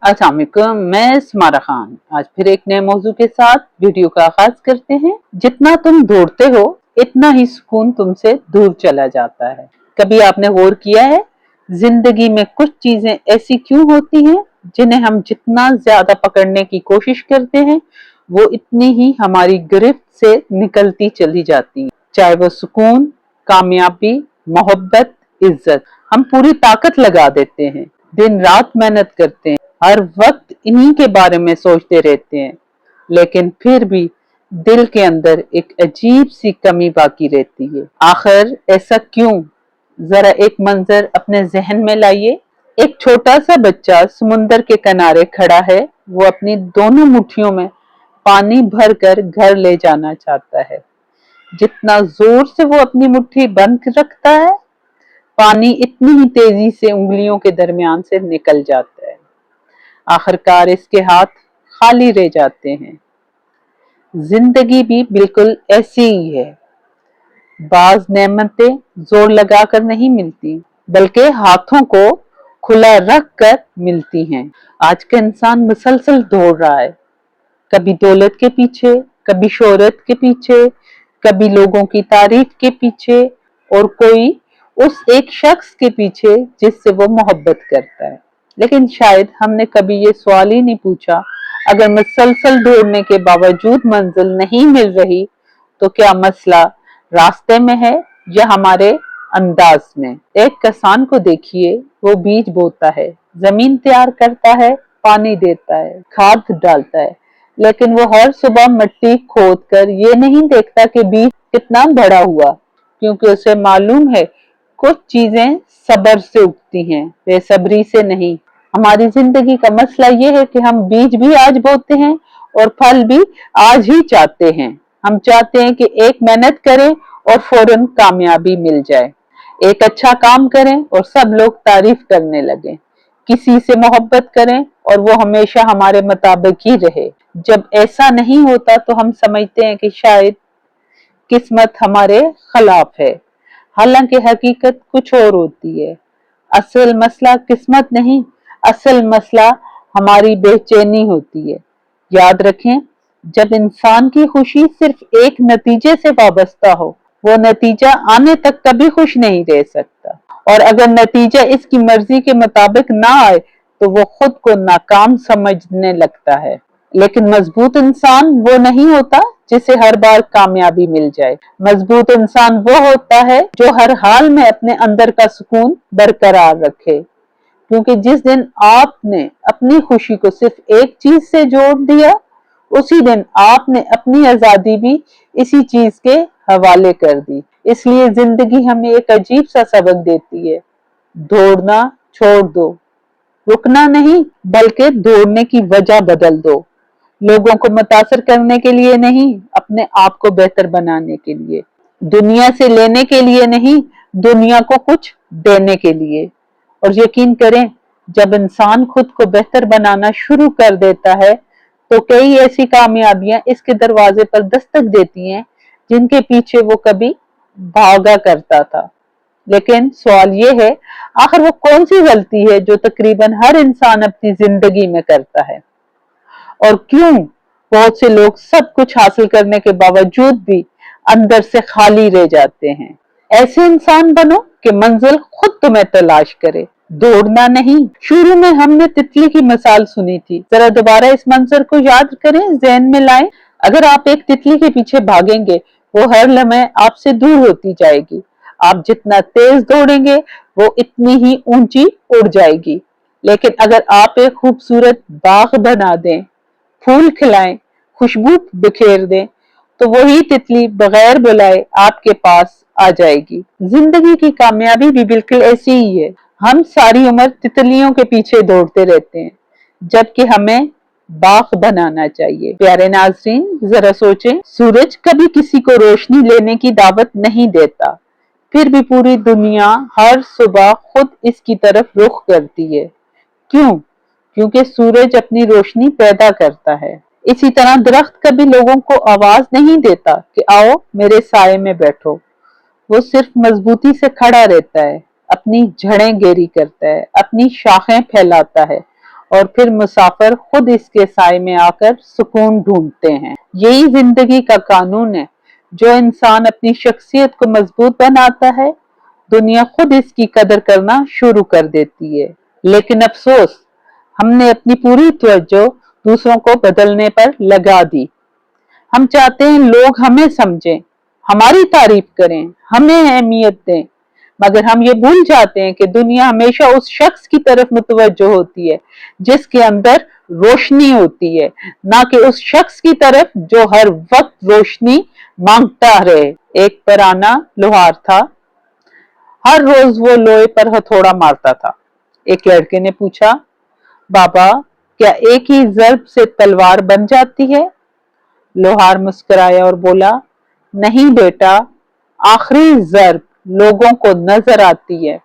अस्सलाम वालेकुम, मैं स्मारा खान आज फिर एक नए मौजू के साथ वीडियो का आगाज करते हैं। जितना तुम दौड़ते हो इतना ही सुकून तुमसे दूर चला जाता है। कभी आपने गौर किया है जिंदगी में कुछ चीजें ऐसी क्यों होती हैं जिन्हें हम जितना ज्यादा पकड़ने की कोशिश करते हैं वो इतनी ही हमारी गिरफ्त से निकलती चली जाती हैं। चाहे वो सुकून, कामयाबी, मोहब्बत, इज्जत, हम पूरी ताकत लगा देते हैं, दिन रात मेहनत करते हैं, हर वक्त इन्हीं के बारे में सोचते रहते हैं, लेकिन फिर भी दिल के अंदर एक अजीब सी कमी बाकी रहती है। आखिर ऐसा क्यों? जरा एक मंजर अपने जहन में लाइए। एक छोटा सा बच्चा समुंदर के किनारे खड़ा है। वो अपनी दोनों मुट्ठियों में पानी भरकर घर ले जाना चाहता है। जितना जोर से वो अपनी मुट्ठी बंद रखता है, पानी इतनी ही तेजी से उंगलियों के दरमियान से निकल जाता है। आखिरकार इसके हाथ खाली रह जाते हैं। जिंदगी भी बिल्कुल ऐसी ही है। बाज नेमतें जोर लगाकर नहीं मिलती, बल्कि हाथों को खुला रख कर मिलती हैं। आज का इंसान मुसलसल दौड़ रहा है, कभी दौलत के पीछे, कभी शोहरत के पीछे, कभी लोगों की तारीफ के पीछे, और कोई उस एक शख्स के पीछे जिससे वो मोहब्बत करता है। लेकिन शायद हमने कभी ये सवाल ही नहीं पूछा, अगर मुसलसल दौड़ने के बावजूद मंजिल नहीं मिल रही तो क्या मसला रास्ते में है या हमारे अंदाज में। एक किसान को देखिए, वो बीज बोता है, जमीन तैयार करता है, पानी देता है, खाद डालता है, लेकिन वो हर सुबह मिट्टी खोद कर ये नहीं देखता कि बीज कितना बड़ा हुआ, क्योंकि उसे मालूम है कुछ चीजें सब्र से उगती हैं, बेसब्री से नहीं। हमारी जिंदगी का मसला ये है कि हम बीज भी आज बोते हैं और फल भी आज ही चाहते हैं। हम चाहते हैं कि एक मेहनत करें और फौरन कामयाबी मिल जाए, एक अच्छा काम करें और सब लोग तारीफ करने लगे, किसी से मोहब्बत करें और वो हमेशा हमारे मुताबिक ही रहे। जब ऐसा नहीं होता तो हम समझते हैं कि शायद किस्मत हमारे खिलाफ है, हालांकि हकीकत कुछ और होती है। असल मसला किस्मत नहीं, असल मसला हमारी बेचैनी होती है। याद रखें, जब इंसान की खुशी सिर्फ एक नतीजे से वाबस्ता हो, वो नतीजा आने तक कभी खुश नहीं रह सकता, और अगर नतीजा इसकी मर्जी के मुताबिक ना आए तो वो खुद को नाकाम समझने लगता है। लेकिन मजबूत इंसान वो नहीं होता जिसे हर बार कामयाबी मिल जाए। मजबूत इंसान वो होता है जो हर हाल में अपने अंदर का सुकून बरकरार रखे, क्योंकि जिस दिन आपने अपनी खुशी को सिर्फ एक चीज से जोड़ दिया, उसी दिन आपने अपनी आजादी भी इसी चीज के हवाले कर दी। इसलिए जिंदगी हमें एक अजीब सा सबक देती है, दौड़ना छोड़ दो, रुकना नहीं बल्कि दौड़ने की वजह बदल दो। लोगों को मुतासर करने के लिए नहीं, अपने आप को बेहतर बनाने के लिए। दुनिया से लेने के लिए नहीं, दुनिया को कुछ देने के लिए। और यकीन करें, जब इंसान खुद को बेहतर बनाना शुरू कर देता है तो कई ऐसी कामयाबियां इसके दरवाजे पर दस्तक देती हैं जिनके पीछे वो कभी भागा करता था। लेकिन सवाल ये है, आखिर वो कौन सी गलती है जो तकरीबन हर इंसान अपनी जिंदगी में करता है, और क्यों बहुत से लोग सब कुछ हासिल करने के बावजूद भी अंदर से खाली रह जाते हैं। ऐसे इंसान बनो कि मंजिल खुद तुम्हें तलाश करे, दौड़ना नहीं। शुरू में हमने तितली की मिसाल सुनी थी, जरा दोबारा इस मंजर को याद करें, जहन में लाएं। अगर आप एक तितली के पीछे भागेंगे, वो हर लम्हे आपसे दूर होती जाएगी। आप जितना तेज दौड़ेंगे वो इतनी ही ऊंची उड़ जाएगी। लेकिन अगर आप एक खूबसूरत बाग बना दें, फूल खिलाएं, खुशबू बिखेर दें, तो वही तितली बगैर बुलाए आपके पास आ जाएगी। जिंदगी की कामयाबी भी बिल्कुल ऐसी ही है। हम सारी उम्र तितलियों के पीछे दौड़ते रहते हैं, जबकि हमें बाग बनाना चाहिए। प्यारे नाज़रीन, जरा सोचें, सूरज कभी किसी को रोशनी लेने की दावत नहीं देता, फिर भी पूरी दुनिया हर सुबह खुद इसकी तरफ रुख करती है। क्यों? क्योंकि सूरज अपनी रोशनी पैदा करता है। इसी तरह दरख्त कभी लोगों को आवाज नहीं देता कि आओ मेरे साए में बैठो, वो सिर्फ मजबूती से खड़ा रहता है, अपनी जड़ें गहरी करता है, अपनी शाखें फैलाता है और फिर मुसाफिर खुद इसके साए में आकर सुकून ढूंढते हैं। यही जिंदगी का कानून है। जो इंसान अपनी शख्सियत को मजबूत बनाता है, दुनिया खुद इसकी कदर करना शुरू कर देती है। लेकिन अफसोस, हमने अपनी पूरी तवज्जो दूसरों को बदलने पर लगा दी। हम चाहते हैं लोग हमें समझें, हमारी तारीफ करें, हमें अहमियत दें, मगर हम ये भूल जाते हैं कि दुनिया हमेशा उस शख्स की तरफ मुतवज्जो होती है जिसके अंदर रोशनी होती है, ना कि उस शख्स की तरफ जो हर वक्त रोशनी मांगता रहे। एक पराना लोहार था। हर रोज वो लोहे पर हथौड़ा मारता था। एक लड़के ने पूछा, बाबा, क्या एक ही ज़र्ब से तलवार बन जाती है? लोहार मुस्कुराया और बोला, नहीं बेटा, आखिरी ज़र्ब लोगों को नजर आती है,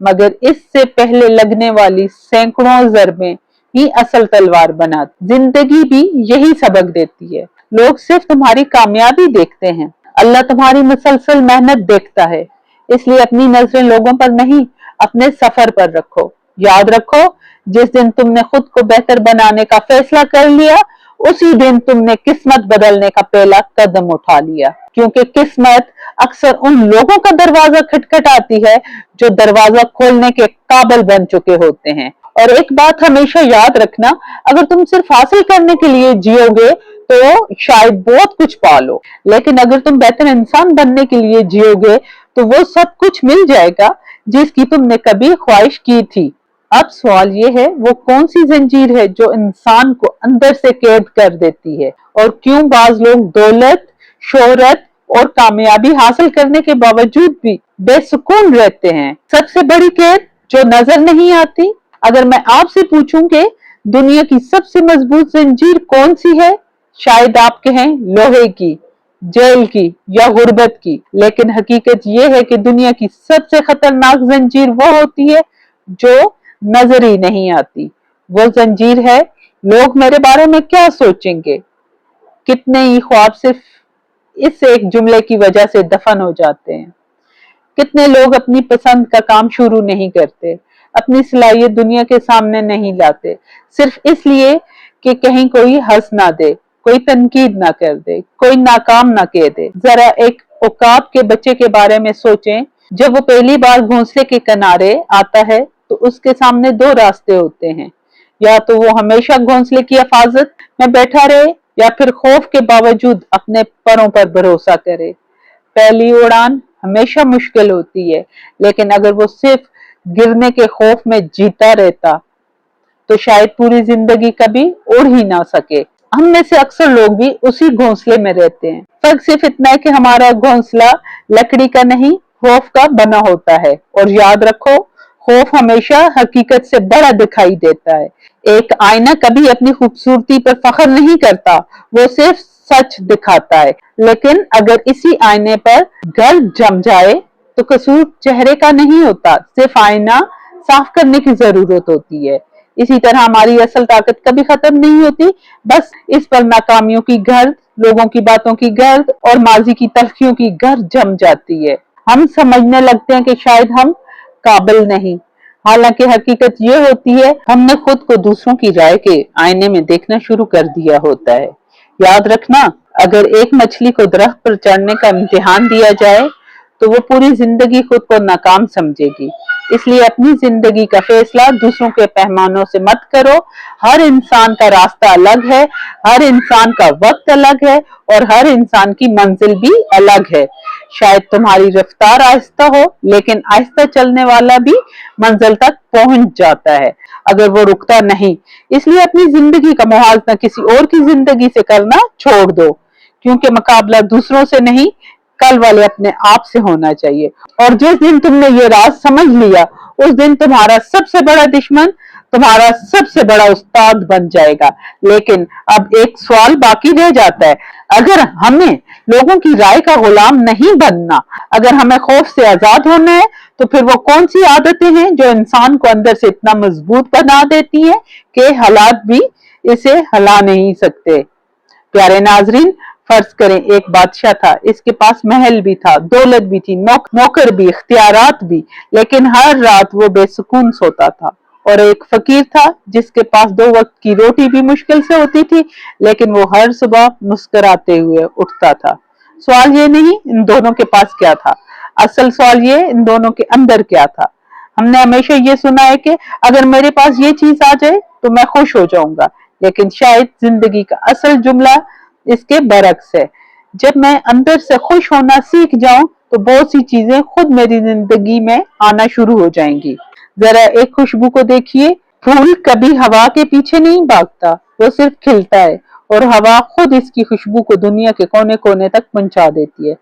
मगर इससे पहले लगने वाली सैकड़ों ज़रबें ही असल तलवार बनाती। जिंदगी भी यही सबक देती है। लोग सिर्फ तुम्हारी कामयाबी देखते हैं, अल्लाह तुम्हारी मुसलसल मेहनत देखता है। इसलिए अपनी नजरें लोगों पर नहीं, अपने सफर पर रखो। याद रखो, जिस दिन तुमने खुद को बेहतर बनाने का फैसला कर लिया, उसी दिन तुमने किस्मत बदलने का पहला कदम उठा लिया। क्योंकि किस्मत अक्सर उन लोगों का दरवाजा खटखटाती है जो दरवाजा खोलने के काबिल बन चुके होते हैं। और एक बात हमेशा याद रखना, अगर तुम सिर्फ हासिल करने के लिए जियोगे तो शायद बहुत कुछ पालो, लेकिन अगर तुम बेहतर इंसान बनने के लिए जियोगे तो वो सब कुछ मिल जाएगा जिसकी तुमने कभी ख्वाहिश की थी। अब सवाल ये है, वो कौन सी जंजीर है जो इंसान को अंदर से कैद कर देती है? और क्यों बाज लोग दौलत, शोहरत और कामयाबी हासिल करने के बावजूद भी बेसुकून रहते हैं? सबसे बड़ी कैद जो नजर नहीं आती। अगर मैं आपसे पूछूं कि दुनिया की सबसे मजबूत जंजीर कौन सी है, शायद आप कहें लोहे की, जेल की या गुर्बत की। लेकिन हकीकत यह है कि दुनिया की सबसे खतरनाक जंजीर वो होती है जो नजर ही नहीं आती। वो जंजीर है, लोग मेरे बारे में क्या सोचेंगे। कितने ही ख्वाब सिर्फ इस एक जुमले की वजह से दफन हो जाते हैं। कितने लोग अपनी पसंद का काम शुरू नहीं करते, अपनी सलाहियत दुनिया के सामने नहीं लाते, सिर्फ इसलिए कि कहीं कोई हंस ना दे, कोई तनकीद ना कर दे, कोई नाकाम ना कह दे। जरा एक औकात के बच्चे के बारे में सोचें। जब वो पहली बार घोंसले के किनारे आता है तो उसके सामने दो रास्ते होते हैं, या तो वो हमेशा घोंसले की हिफाजत में बैठा रहे या फिर खौफ के बावजूद अपने परों पर भरोसा करे। पहली उड़ान हमेशा मुश्किल होती है, लेकिन अगर वो सिर्फ गिरने के खौफ में जीता रहता तो शायद पूरी जिंदगी कभी उड़ ही ना सके। हम में से अक्सर लोग भी उसी घोंसले में रहते हैं। फर्क सिर्फ इतना है कि हमारा घोंसला लकड़ी का नहीं, खौफ का बना होता है। और याद रखो, खौफ हमेशा हकीकत से बड़ा दिखाई देता है। एक आईना कभी अपनी खूबसूरती पर फख्र नहीं करता, वो सिर्फ सच दिखाता है। लेकिन अगर इसी आईने पर गर्द जम जाए तो कसूर चेहरे का नहीं होता, सिर्फ आईना साफ करने की जरूरत होती है। इसी तरह हमारी असल ताकत कभी खत्म नहीं होती, बस इस पर नाकामियों की गर्द, लोगों की बातों की गर्द और माजी की तलखियों की गर्द जम जाती है। हम समझने लगते हैं कि शायद हम काबिल नहीं, हालांकि हकीकत ये होती है हमने खुद को दूसरों की राय के आईने में देखना शुरू कर दिया होता है। याद रखना, अगर एक मछली को दरख्त पर चढ़ने का इम्तिहान दिया जाए तो वो पूरी जिंदगी खुद को नाकाम समझेगी। इसलिए अपनी जिंदगी का फैसला दूसरों के पैमानों से मत करो। हर इंसान का रास्ता अलग है, हर इंसान का वक्त अलग है और हर इंसान की मंजिल भी अलग है। शायद तुम्हारी रफ्तार आहिस्ता हो, लेकिन आहिस्ता चलने वाला भी मंजिल तक पहुंच जाता है अगर वो रुकता नहीं। इसलिए अपनी जिंदगी का मुआवजा किसी और की जिंदगी से करना छोड़ दो, क्योंकि मुकाबला दूसरों से नहीं, कल वाले अपने आप से होना चाहिए। और जिस दिन तुमने ये राज समझ लिया, उस दिन तुम्हारा सबसे बड़ा दुश्मन तुम्हारा सबसे बड़ा उस्ताद बन जाएगा। लेकिन अब एक सवाल बाकी रह जाता है, अगर हमें लोगों की राय का गुलाम नहीं बनना, अगर हमें खौफ से आजाद होना है, तो फिर वो कौन सी आदतें हैं जो इंसान को अंदर से इतना मजबूत बना देती हैं कि हालात भी इसे हिला नहीं सकते। प्यारे नाजरीन, फर्ज करें एक बादशाह था, इसके पास महल भी था, दौलत भी थी, नौकर भी, इख्तियारात भी, लेकिन हर रात वो बेसुकून सोता था اور ایک فقیر تھا جس کے پاس 2 وقت کی روٹی بھی مشکل سے ہوتی تھی، لیکن وہ ہر صبح مسکراتے ہوئے اٹھتا تھا۔ سوال یہ نہیں ان دونوں کے پاس کیا تھا، اصل سوال یہ ان دونوں کے اندر کیا تھا۔ ہم نے ہمیشہ یہ سنا ہے کہ اگر میرے پاس یہ چیز آ جائے تو میں خوش ہو جاؤں گا، لیکن شاید زندگی کا اصل جملہ اس کے برعکس ہے۔ جب میں اندر سے خوش ہونا سیکھ جاؤں تو بہت سی چیزیں خود میری زندگی میں آنا شروع ہو جائیں گی۔ ذرا ایک خوشبو کو دیکھیے، پھول کبھی ہوا کے پیچھے نہیں بھاگتا، وہ صرف کھلتا ہے اور ہوا خود اس کی خوشبو کو دنیا کے کونے کونے تک پہنچا دیتی ہے۔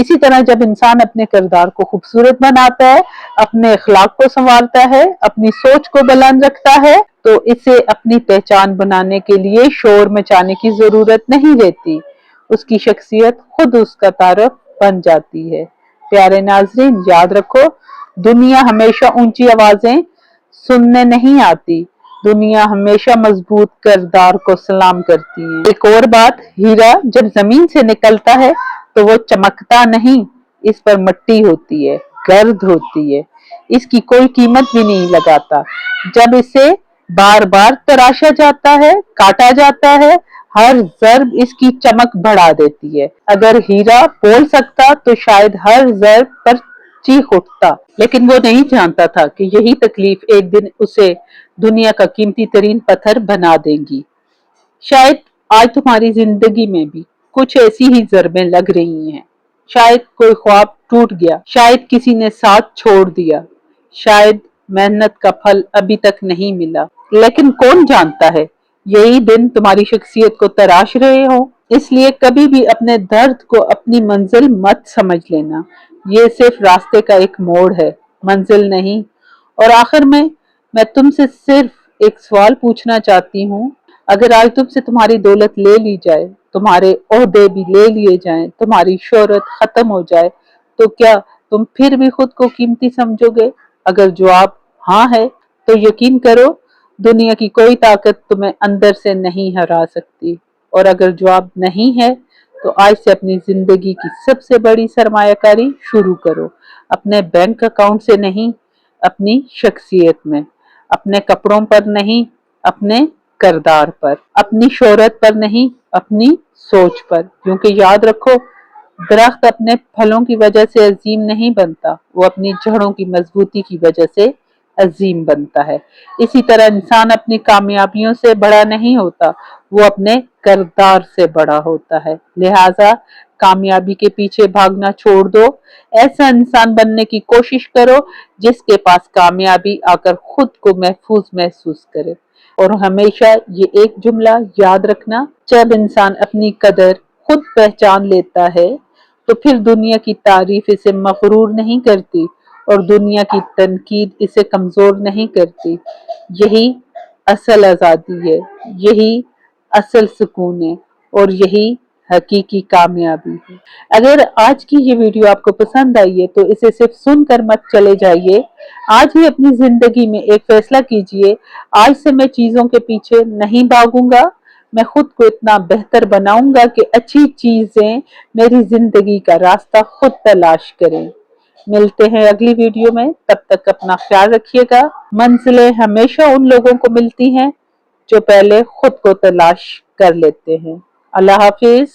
اسی طرح جب انسان اپنے کردار کو خوبصورت بناتا ہے، اپنے اخلاق کو سنوارتا ہے، اپنی سوچ کو بلند رکھتا ہے، تو اسے اپنی پہچان بنانے کے لیے شور مچانے کی ضرورت نہیں رہتی۔ اس کی شخصیت خود اس کا تعارف بن جاتی ہے۔ پیارے ناظرین، یاد رکھو، دنیا ہمیشہ اونچی آوازیں سننے نہیں آتی، دنیا ہمیشہ مضبوط کردار کو سلام کرتی ہے۔ ایک اور بات، ہیرا جب زمین سے نکلتا ہے تو وہ چمکتا نہیں، اس پر مٹی ہوتی ہے، گرد ہوتی ہے، اس کی کوئی قیمت بھی نہیں لگاتا۔ جب اسے بار بار تراشا جاتا ہے، کاٹا جاتا ہے، ہر ضرب اس کی چمک بڑھا دیتی ہے۔ اگر ہیرا بول سکتا تو شاید ہر ضرب پر چیخ اٹھتا، لیکن وہ نہیں جانتا تھا کہ یہی تکلیف ایک دن اسے دنیا کا قیمتی ترین پتھر بنا دے گی۔ شاید آج تمہاری زندگی میں بھی کچھ ایسی ہی ضربیں لگ رہی ہیں۔ شاید کوئی خواب ٹوٹ گیا، شاید کسی نے ساتھ چھوڑ دیا، شاید محنت کا پھل ابھی تک نہیں ملا، لیکن کون جانتا ہے یہی دن تمہاری شخصیت کو تراش رہے ہو۔ اس لیے کبھی بھی اپنے درد کو اپنی منزل مت سمجھ لینا، یہ صرف راستے کا ایک موڑ ہے، منزل نہیں۔ اور آخر میں تم سے صرف ایک سوال پوچھنا چاہتی ہوں، اگر آج تم سے تمہاری دولت لے لی جائے، تمہارے عہدے بھی لے لیے جائیں، تمہاری شہرت ختم ہو جائے، تو کیا تم پھر بھی خود کو قیمتی سمجھو گے؟ اگر جواب ہاں ہے تو یقین کرو، دنیا کی کوئی طاقت تمہیں اندر سے نہیں ہرا سکتی، اور اگر جواب نہیں ہے تو آج سے اپنی زندگی کی سب سے بڑی سرمایہ کاری شروع کرو، اپنے بینک اکاؤنٹ سے نہیں، اپنی شخصیت میں، اپنے کپڑوں پر نہیں، اپنے کردار پر، اپنی شہرت پر نہیں، اپنی سوچ پر، کیونکہ یاد رکھو، درخت اپنے پھلوں کی وجہ سے عظیم نہیں بنتا، وہ اپنی جڑوں کی مضبوطی کی وجہ سے عظیم بنتا ہے۔ اسی طرح انسان اپنی کامیابیوں سے بڑا نہیں ہوتا، وہ اپنے کردار سے بڑا ہوتا ہے۔ لہٰذا کامیابی کے پیچھے بھاگنا چھوڑ دو، ایسا انسان بننے کی کوشش کرو جس کے پاس کامیابی آ کر خود کو محفوظ محسوس کرے۔ اور ہمیشہ یہ ایک جملہ یاد رکھنا، جب انسان اپنی قدر خود پہچان لیتا ہے تو پھر دنیا کی تعریف اسے مغرور نہیں کرتی اور دنیا کی تنقید اسے کمزور نہیں کرتی۔ یہی اصل آزادی ہے، یہی اصل سکون ہے، اور یہی حقیقی کامیابی ہے۔ اگر آج کی یہ ویڈیو آپ کو پسند آئی ہے تو اسے صرف سن کر مت چلے جائیے، آج ہی اپنی زندگی میں ایک فیصلہ کیجئے، آج سے میں چیزوں کے پیچھے نہیں بھاگوں گا، میں خود کو اتنا بہتر بناؤں گا کہ اچھی چیزیں میری زندگی کا راستہ خود تلاش کریں۔ ملتے ہیں اگلی ویڈیو میں، تب تک اپنا خیال رکھیے گا۔ منزلیں ہمیشہ ان لوگوں کو ملتی ہیں جو پہلے خود کو تلاش کر لیتے ہیں۔ اللہ حافظ۔